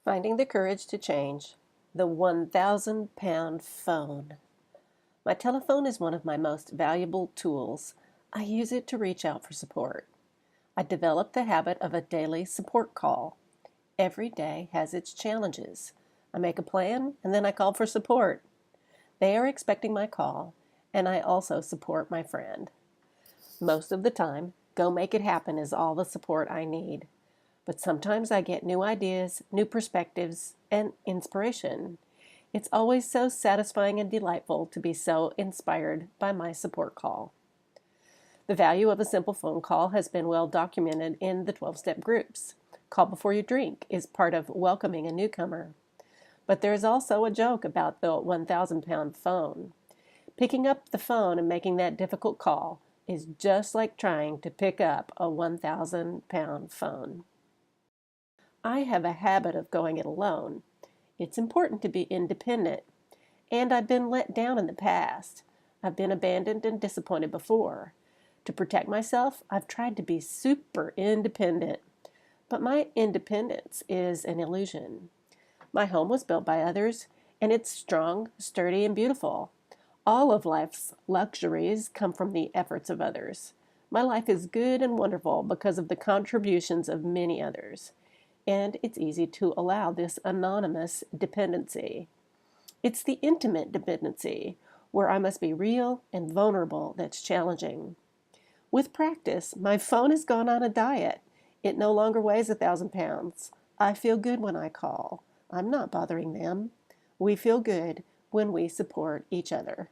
Finding the courage to change. The 1,000-pound phone. My telephone is one of my most valuable tools. I use it to reach out for support. I developed the habit of a daily support call. Every day has its challenges. I make a plan and then I call for support. They are expecting my call, and I also support my friend. Most of the time, go make it happen is all the support I need. But sometimes I get new ideas, new perspectives, and inspiration. It's always so satisfying and delightful to be so inspired by my support call. The value of a simple phone call has been well documented in the 12-step groups. Call before you drink is part of welcoming a newcomer. But there is also a joke about the 1,000-pound phone. Picking up the phone and making that difficult call is just like trying to pick up a 1,000-pound phone. I have a habit of going it alone. It's important to be independent, and I've been let down in the past. I've been abandoned and disappointed before. To protect myself, I've tried to be super independent, but my independence is an illusion. My home was built by others, and it's strong, sturdy, and beautiful. All of life's luxuries come from the efforts of others. My life is good and wonderful because of the contributions of many others, and it's easy to allow this anonymous dependency. It's the intimate dependency, where I must be real and vulnerable, that's challenging. With practice, my phone has gone on a diet. It no longer weighs 1,000 pounds. I feel good when I call. I'm not bothering them. We feel good when we support each other.